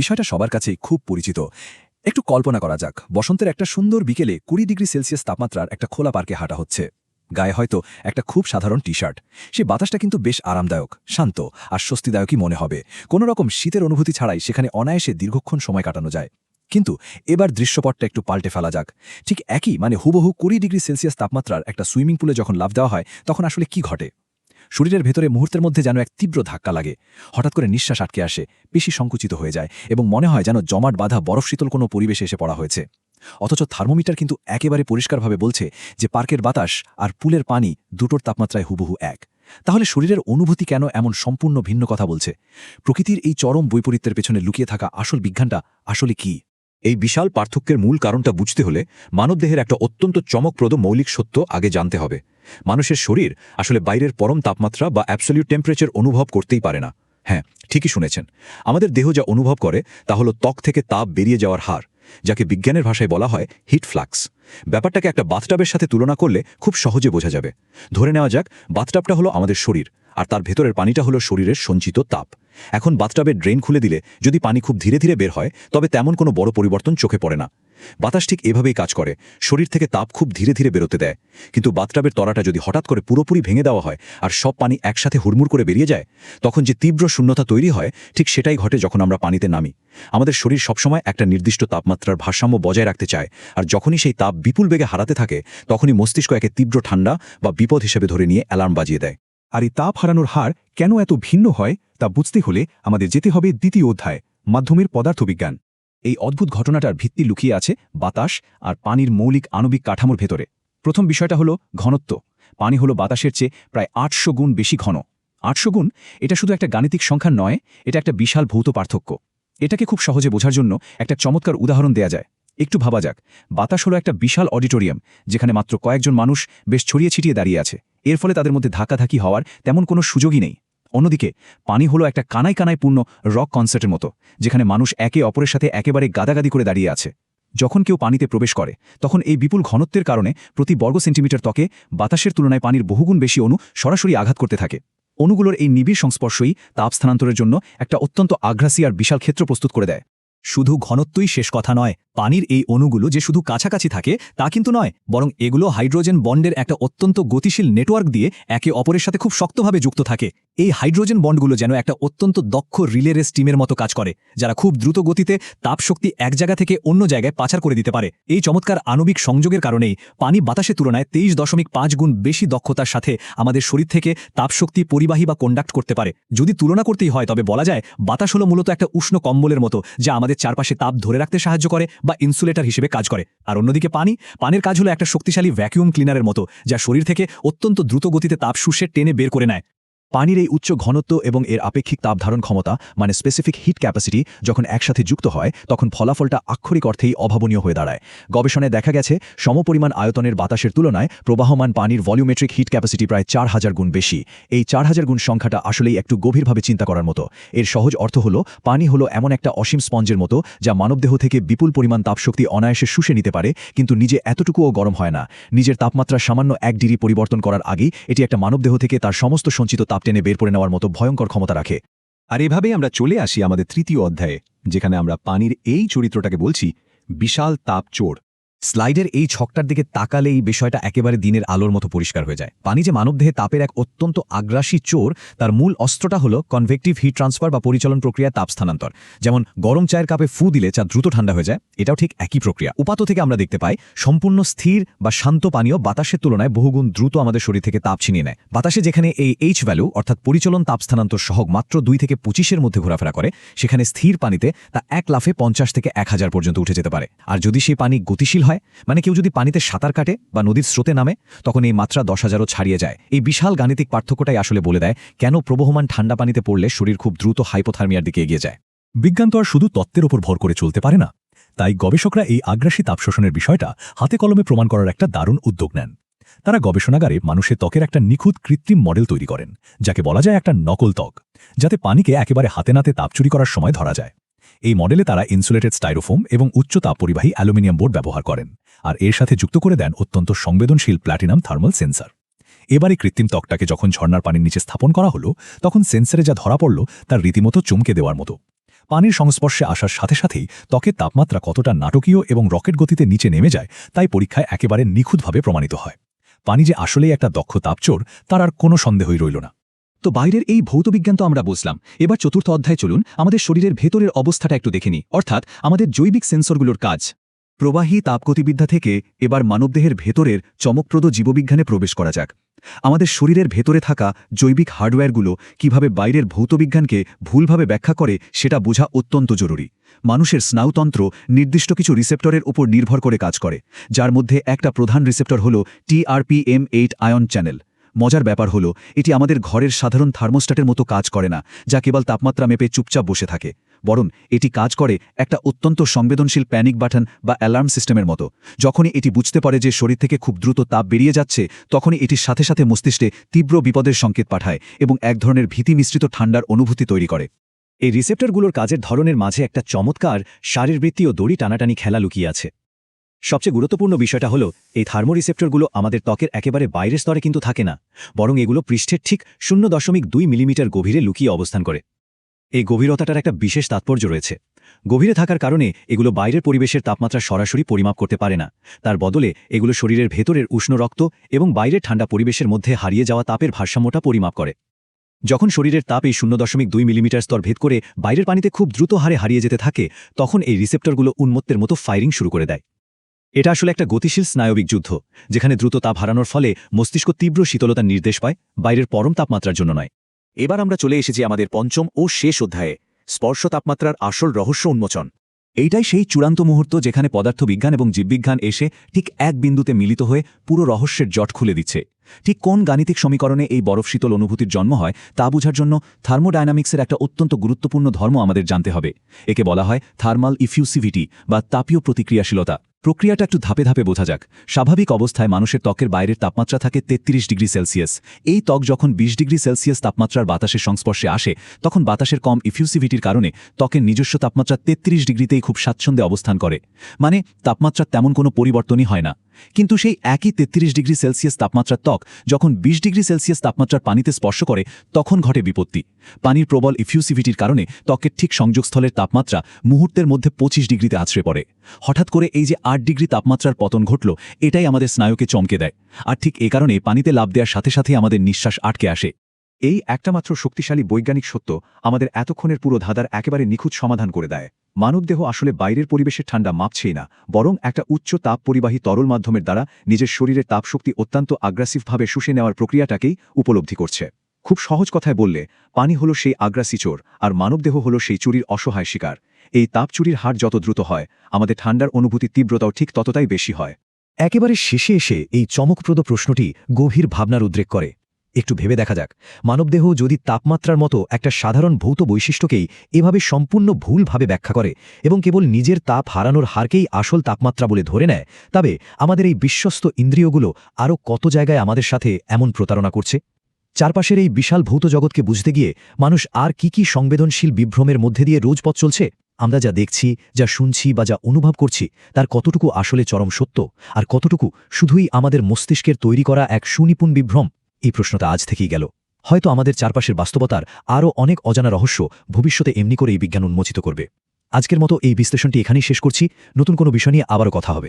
বিষয়টা সবার কাছেই খুব পরিচিত। একটু কল্পনা করা যাক, বসন্তের একটা সুন্দর বিকেলে 20 ডিগ্রি সেলসিয়াস তাপমাত্রার একটা খোলা পার্কে হাঁটা হচ্ছে। গায়ে হয়তো একটা খুব সাধারণ টি শার্ট। সেই বাতাসটা কিন্তু বেশ আরামদায়ক, শান্ত আর স্বস্তিদায়কই মনে হবে। কোনো রকম শীতের অনুভূতি ছাড়াই সেখানে অনায়াসে দীর্ঘক্ষণ সময় কাটানো যায়। কিন্তু এবার দৃশ্যপটটা একটু পাল্টে ফেলা যাক। ঠিক একই হুবহু 20 ডিগ্রি সেলসিয়াস তাপমাত্রার একটা সুইমিং পুলে যখন লাফ দেওয়া হয়, তখন আসলে কি ঘটে? শরীরের ভেতরে মুহূর্তের মধ্যে যেন এক তীব্র ধাক্কা লাগে। হঠাৎ করে নিঃশ্বাস আটকে আসে, পেশি সংকুচিত হয়ে যায় এবং মনে হয় যেন জমাট বাঁধা বরফ শীতল কোনো পরিবেশে এসে পড়া হয়েছে। অথচ থার্মোমিটার কিন্তু একেবারে পরিষ্কারভাবে বলছে যে পার্কের বাতাস আর পুলের পানি দুটোর তাপমাত্রায় হুবহু এক। তাহলে শরীরের অনুভূতি কেন এমন সম্পূর্ণ ভিন্ন কথা বলছে? প্রকৃতির এই চরম বৈপরীত্যের পেছনে লুকিয়ে থাকা আসল বিজ্ঞানটা আসলে কি? এই বিশাল পার্থক্যের মূল কারণটা বুঝতে হলে মানবদেহের একটা অত্যন্ত চমকপ্রদ মৌলিক সত্য আগে জানতে হবে। মানুষের শরীর আসলে বাইরের পরম তাপমাত্রা বা অ্যাবসলিউট টেম্পারেচার অনুভব করতেই পারে না। হ্যাঁ, ঠিকই শুনেছেন। আমাদের দেহ যা অনুভব করে তা হলো ত্বক থেকে তাপ বেরিয়ে যাওয়ার হার, যাকে বিজ্ঞানের ভাষায় বলা হয় হিট ফ্লাক্স। ব্যাপারটাকে একটা বাথটাবের সাথে তুলনা করলে খুব সহজে বোঝা যাবে। ধরে নেওয়া যাক বাথটাবটা হলো আমাদের শরীর, আর তার ভেতরের পানিটা হলো শরীরের সঞ্চিত তাপ। এখন বাথটাবের ড্রেন খুলে দিলে যদি পানি খুব ধীরে ধীরে বের হয়, তবে তেমন কোনো বড় পরিবর্তন চোখে পড়ে না। বাতাস ঠিক এভাবেই কাজ করে, শরীর থেকে তাপ খুব ধীরে ধীরে বেরোতে দেয়। কিন্তু বাথটাবের তলাটা যদি হঠাৎ করে পুরোপুরি ভেঙে দেওয়া হয় আর সব পানি একসাথে হুড়মুড় করে বেরিয়ে যায়, তখন যে তীব্র শূন্যতা তৈরি হয়, ঠিক সেটাই ঘটে যখন আমরা পানিতে নামি। আমাদের শরীর সবসময় একটা নির্দিষ্ট তাপমাত্রার ভারসাম্য বজায় রাখতে চায়, আর যখনই সেই তাপ বিপুল বেগে হারাতে থাকে, তখনই মস্তিষ্ক একে তীব্র ঠান্ডা বা বিপদ হিসেবে ধরে নিয়ে অ্যালার্ম বাজিয়ে দেয়। আর এই তাপ হারানোর হার কেন এত ভিন্ন হয় তা বুঝতে হলে আমাদের যেতে হবে দ্বিতীয় অধ্যায়, মাধ্যমের পদার্থবিজ্ঞান। এই অদ্ভুত ঘটনাটার ভিত্তি লুকিয়ে আছে বাতাস আর পানির মৌলিক আণবিক কাঠামোর ভেতরে। প্রথম বিষয়টা হলো ঘনত্ব। পানি হলো বাতাসের চেয়ে প্রায় 800 গুণ বেশি ঘন। 800 গুণ, এটা শুধু একটা গাণিতিক সংখ্যা নয়, এটা একটা বিশাল ভৌত পার্থক্য। এটাকে খুব সহজে বোঝার জন্য একটা চমৎকার উদাহরণ দেয়া যায়। একটু ভাবা যাক, বাতাস হলো একটা বিশাল অডিটোরিয়াম, যেখানে মাত্র কয়েকজন মানুষ বেশ ছড়িয়ে ছিটিয়ে দাঁড়িয়ে আছে। এর ফলে তাদের মধ্যে ধাক্কাধাক্কি হওয়ার তেমন কোনো সুযোগই নেই। অন্যদিকে পানি হলো একটা কানায় কানায় পূর্ণ রক কনসার্টের মতো, যেখানে মানুষ একে অপরের সাথে একেবারে গাদাগাদি করে দাঁড়িয়ে আছে। যখন কেউ পানিতে প্রবেশ করে, তখন এই বিপুল ঘনত্বের কারণে প্রতি বর্গ সেন্টিমিটার ত্বকে বাতাসের তুলনায় পানির বহুগুণ বেশি অণু সরাসরি আঘাত করতে থাকে। অণুগুলোর এই নিবিড় সংস্পর্শই তাপ স্থানান্তরের জন্য একটা অত্যন্ত আগ্রাসী আর বিশাল ক্ষেত্র প্রস্তুত করে দেয়। শুধু ঘনত্বই শেষ কথা নয়, পানির এই অণুগুলো যে শুধু কাছাকাছি থাকে তা কিন্তু নয়, বরং এগুলো হাইড্রোজেন বন্ডের একটা অত্যন্ত গতিশীল নেটওয়ার্ক দিয়ে একে অপরের সাথে খুব শক্তভাবে যুক্ত থাকে। এই হাইড্রোজেন বন্ডগুলো যেন একটা অত্যন্ত দক্ষ রিলে রেস টিমের মতো কাজ করে, যারা খুব দ্রুত গতিতে তাপশক্তি এক জায়গা থেকে অন্য জায়গায় পাচার করে দিতে পারে। এই চমৎকার আণবিক সংযোগের কারণেই পানি বাতাসের তুলনায় 23.5 গুণ বেশি দক্ষতার সাথে আমাদের শরীর থেকে তাপশক্তি পরিবাহী বা কন্ডাক্ট করতে পারে। যদি তুলনা করতেই হয়, তবে বলা যায় বাতাস হলো মূলত একটা উষ্ণ কম্বলের মতো, যা আমাদের চারপাশে তাপ ধরে রাখতে সাহায্য করে বা ইনসুলেটর হিসেবে কাজ করে। আর অন্যদিকে পানির কাজ হলো একটা শক্তিশালী ভ্যাকুয়াম ক্লিনারের মতো, যা শরীর থেকে অত্যন্ত দ্রুত গতিতে তাপ শুষে টেনে বের করে নেয়। পানির এই উচ্চ ঘনত্ব এবং এর আপেক্ষিক তাপ ধারণ ক্ষমতা, স্পেসিফিক হিট ক্যাপাসিটি, যখন একসাথে যুক্ত হয়, তখন ফলাফলটা আক্ষরিক অর্থেই অভাবনীয় হয়ে দাঁড়ায়। গবেষণায় দেখা গেছে সমপরিমাণ আয়তনের বাতাসের তুলনায় প্রবাহমান পানির ভলিউমেট্রিক হিট ক্যাপাসিটি প্রায় 4000 গুণ বেশি। এই 4000 গুণ সংখ্যাটা আসলেই একটু গভীরভাবে চিন্তা করার মতো। এর সহজ অর্থ হলো পানি হলো এমন একটা অসীম স্পঞ্জের মতো, যা মানবদেহ থেকে বিপুল পরিমাণ তাপশক্তি অনায়াসে শুষে নিতে পারে, কিন্তু নিজে এতটুকুও গরম হয় না। নিজের তাপমাত্রা সামান্য 1 ডিগ্রি পরিবর্তন করার আগেই এটি একটা মানবদেহ থেকে তার সমস্ত সঞ্চিত তাপ টেনে বের করে নেওয়ার মতো ভয়ঙ্কর ক্ষমতা রাখে। আর এভাবেই আমরা চলে আসি আমাদের তৃতীয় অধ্যায়ে, যেখানে আমরা পানির এই চরিত্রটাকে বলছি বিশাল তাপ চোর। স্লাইডের এই ছকটার দিকে তাকালে এই বিষয়টা একেবারে দিনের আলোর মতো পরিষ্কার হয়ে যায়। পানি যে মানবদেহে তাপের এক অত্যন্ত আগ্রাসী চোর, তার মূল অস্ত্রটা হলো কনভেকটিভ হিট ট্রান্সফার বা পরিচালন প্রক্রিয়া তাপ স্থানান্তর। যেমন গরম চায়ের কাপে ফু দিলে চা দ্রুত ঠান্ডা হয়ে যায়, এটাও ঠিক একই প্রক্রিয়া। উপাত্ত থেকে আমরা দেখতে পাই সম্পূর্ণ স্থির বা শান্ত পানীয় বাতাসের তুলনায় বহুগুণ দ্রুত আমাদের শরীর থেকে তাপ ছিনিয়ে নেয়। বাতাসে যেখানে এই এইচ ভ্যালু অর্থাৎ পরিচালন তাপ স্থানান্তর সহগ মাত্র 2 থেকে 25-এর মধ্যে ঘোরাফেরা করে, সেখানে স্থির পানিতে তা এক লাফে 50 থেকে 1000 পর্যন্ত উঠে যেতে পারে। আর যদি সেই পানি গতিশীল হয়, কেউ যদি পানিতে সাঁতার কাটে বা নদীর স্রোতে নামে, তখন এই মাত্রা 10,000-ও ছাড়িয়ে যায়। এই বিশাল গাণিতিক পার্থক্যটাই আসলে বলে দেয় কেন প্রবহমান ঠান্ডা পানিতে পড়লে শরীর খুব দ্রুত হাইপোথার্মিয়ার দিকে এগিয়ে যায়। বিজ্ঞান তো আর শুধু তত্ত্বের ওপর ভর করে চলতে পারে না। তাই গবেষকরা এই আগ্রাসী তাপ শোষণের বিষয়টা হাতে কলমে প্রমাণ করার একটা দারুণ উদ্যোগ নেন। তারা গবেষণাগারে মানুষের ত্বকের একটা নিখুঁত কৃত্রিম মডেল তৈরি করেন, যাকে বলা যায় একটা নকল ত্বক, যাতে পানিকে একেবারে হাতে নাতে তাপ চুরি করার সময় ধরা যায়। এই মডেলে তারা ইনসুলেটেড স্টাইরোফোম এবং উচ্চ তাপ পরিবাহী অ্যালুমিনিয়াম বোর্ড ব্যবহার করেন, আর এর সাথে যুক্ত করে দেন অত্যন্ত সংবেদনশীল প্ল্যাটিনাম থার্মাল সেন্সর। এবারে কৃত্রিম ত্বকটাকে যখন ঝর্ণার পানির নিচে স্থাপন করা হলো, তখন সেন্সরে যা ধরা পড়ল তার রীতিমতো চমকে দেওয়ার মতো। পানির সংস্পর্শে আসার সাথে সাথেই ত্বকের তাপমাত্রা কতটা নাটকীয় এবং রকেট গতিতে নিচে নেমে যায় তাই পরীক্ষায় একেবারে নিখুঁতভাবে প্রমাণিত হয়। পানি যে আসলেই একটা দক্ষ তাপচোর তার আর কোনো সন্দেহই রইল না। তো বাইরের এই ভৌতবিজ্ঞান তো আমরা বুঝলাম, এবার চতুর্থ অধ্যায় চলুন আমাদের শরীরের ভেতরের অবস্থাটা একটু দেখে নিই, অর্থাৎ আমাদের জৈবিক সেন্সরগুলোর কাজ। প্রবাহী তাপগতিবিদ্যা থেকে এবার মানবদেহের ভেতরের চমকপ্রদ জীববিজ্ঞানে প্রবেশ করা যাক। আমাদের শরীরের ভেতরে থাকা জৈবিক হার্ডওয়্যারগুলো কিভাবে বাইরের ভৌতবিজ্ঞানকে ভুলভাবে ব্যাখ্যা করে সেটা বোঝা অত্যন্ত জরুরি। মানুষের স্নায়ুতন্ত্র নির্দিষ্ট কিছু রিসেপ্টরের উপর নির্ভর করে কাজ করে, যার মধ্যে একটা প্রধান রিসেপ্টর হল TRPM8 আয়ন চ্যানেল। মজার ব্যাপার হলো এটি আমাদের ঘরের সাধারণ থার্মোস্ট্যাটের মতো কাজ করে না, যা কেবল তাপমাত্রা মেপে চুপচাপ বসে থাকে, বরং এটি কাজ করে একটা অত্যন্ত সংবেদনশীল প্যানিক বাটন বা অ্যালার্ম সিস্টেমের মতো। যখনই এটি বুঝতে পারে যে শরীর থেকে খুব দ্রুত তাপ বেরিয়ে যাচ্ছে, তখনই এটির সাথে সাথে মস্তিষ্কে তীব্র বিপদের সংকেত পাঠায় এবং এক ধরনের ভীতি মিশ্রিত ঠান্ডার অনুভূতি তৈরি করে। এই রিসেপ্টরগুলোর কাজের ধরনের মাঝে একটা চমৎকার শারীরবৃত্তীয় দড়ি টানাটানি খেলা লুকিয়ে আছে। সবচেয়ে গুরুত্বপূর্ণ বিষয়টা হলো এই থার্মোরিসেপ্টরগুলো আমাদের ত্বকের একেবারে বাইরের স্তরে কিন্তু থাকে না, বরং এগুলো পৃষ্ঠের ঠিক 0.2 মিলিমিটার গভীরে লুকিয়ে অবস্থান করে। এই গভীরতাটার একটা বিশেষ তাৎপর্য রয়েছে। গভীরে থাকার কারণে এগুলো বাইরের পরিবেশের তাপমাত্রা সরাসরি পরিমাপ করতে পারে না, তার বদলে এগুলো শরীরের ভেতরের উষ্ণ রক্ত এবং বাইরের ঠান্ডা পরিবেশের মধ্যে হারিয়ে যাওয়া তাপের ভারসাম্যটা পরিমাপ করে। যখন শরীরের তাপ এই 0.2 মিলিমিটার স্তর ভেদ করে বাইরের পানিতে খুব দ্রুত হারে হারিয়ে যেতে থাকে, তখন এই রিসেপ্টরগুলো উন্মত্তের মতো ফায়ারিং শুরু করে দেয়। এটা আসলে একটা গতিশীল স্নায়বিক যুদ্ধ, যেখানে দ্রুত তাপ হারানোর ফলে মস্তিষ্ক তীব্র শীতলতার নির্দেশ পায়, বাইরের পরম তাপমাত্রার জন্য নয়। এবার আমরা চলে এসেছি আমাদের পঞ্চম ও শেষ অধ্যায়ে, স্পর্শ তাপমাত্রার আসল রহস্য উন্মোচন। এইটাই সেই চূড়ান্ত মুহূর্ত যেখানে পদার্থবিজ্ঞান এবং জীববিজ্ঞান এসে ঠিক এক বিন্দুতে মিলিত হয়ে পুরো রহস্যের জট খুলে দিচ্ছে। ঠিক কোন গাণিতিক সমীকরণে এই বরফ শীতল অনুভূতির জন্ম হয় তা বোঝার জন্য থার্মোডায়নামিক্সের একটা অত্যন্ত গুরুত্বপূর্ণ ধর্ম আমাদের জানতে হবে। একে বলা হয় থার্মাল ইফিউসিভিটি বা তাপীয় প্রতিক্রিয়াশীলতা। প্রক্রিয়াটা একটু ধাপে ধাপে বোঝা যাক। স্বাভাবিক অবস্থায় মানুষের ত্বকের বাইরের তাপমাত্রা থাকে 33 ডিগ্রি সেলসিয়াস। এই ত্বক যখন 20 ডিগ্রি সেলসিয়াস তাপমাত্রার বাতাসের সংস্পর্শে আসে, তখন বাতাসের কম ইফিউসিভিটির কারণে ত্বকের নিজস্ব তাপমাত্রা 33 ডিগ্রিতেই খুব স্বাচ্ছন্দ্যে অবস্থান করে, মানে তাপমাত্রার তেমন কোনো পরিবর্তনই হয় না। কিন্তু সেই একই 33 ডিগ্রি সেলসিয়াস তাপমাত্রার ত্বক যখন 20 ডিগ্রি সেলসিয়াস তাপমাত্রার পানিতে স্পর্শ করে, তখন ঘটে বিপত্তি। পানির প্রবল ইফিউসিভিটির কারণে ত্বকের ঠিক সংযোগস্থলের তাপমাত্রা মুহূর্তের মধ্যে 25 ডিগ্রিতে আছড়ে পড়ে। হঠাৎ করে এই যে 8 ডিগ্রি তাপমাত্রার পতন ঘটল, এটাই আমাদের স্নায়ুকে চমকে দেয়। আর ঠিক এ কারণে পানিতে লাফ দেওয়ার সাথে সাথে আমাদের নিঃশ্বাস আটকে আসে। এই একটা মাত্র শক্তিশালী বৈজ্ঞানিক সত্য আমাদের এতক্ষণের পুরো ধাঁধার একেবারে নিখুঁত সমাধান করে দেয়। মানবদেহ আসলে বাইরের পরিবেশের ঠান্ডা মাপছেই না, বরং একটা উচ্চ তাপ পরিবাহী তরল মাধ্যমের দ্বারা নিজের শরীরের তাপশক্তি অত্যন্ত আগ্রাসিভভাবে শুষে নেওয়ার প্রক্রিয়াটাকেই উপলব্ধি করছে। খুব সহজ কথায় বললে, পানি হলো সেই আগ্রাসী চোর, আর মানবদেহ হলো সেই চুরির অসহায় শিকার। এই তাপ চুরির হার যত দ্রুত হয়, আমাদের ঠান্ডার অনুভূতির তীব্রতাও ঠিক ততটাই বেশি হয়। একেবারে শেষে এসে এই চমকপ্রদ প্রশ্নটি গভীর ভাবনার উদ্রেক করে। একটু ভেবে দেখা যাক, মানবদেহ যদি তাপমাত্রার মতো একটা সাধারণ ভৌত বৈশিষ্ট্যকেই এভাবে সম্পূর্ণ ভুলভাবে ব্যাখ্যা করে এবং কেবল নিজের তাপ হারানোর হারকেই আসল তাপমাত্রা বলে ধরে নেয়, তবে আমাদের এই বিশ্বস্ত ইন্দ্রিয়গুলো আরও কত জায়গায় আমাদের সাথে এমন প্রতারণা করছে। চারপাশের এই বিশাল ভৌত জগৎকে বুঝতে গিয়ে মানুষ আর কি সংবেদনশীল বিভ্রমের মধ্যে দিয়ে রোজ পথ চলছে। আমরা যা দেখছি, যা শুনছি বা যা অনুভব করছি, তার কতটুকু আসলে চরম সত্য, আর কতটুকু শুধুই আমাদের মস্তিষ্কের তৈরি করা এক সুনিপুণ বিভ্রম? এই প্রশ্নটা আজ থেকেই গেল। হয়তো আমাদের চারপাশের বাস্তবতার আরও অনেক অজানা রহস্য ভবিষ্যতে এমনি করে এই বিজ্ঞান উন্মোচিত করবে। আজকের মতো এই বিশ্লেষণটি এখানেই শেষ করছি। নতুন কোনো বিষয় নিয়ে আবারও কথা হবে।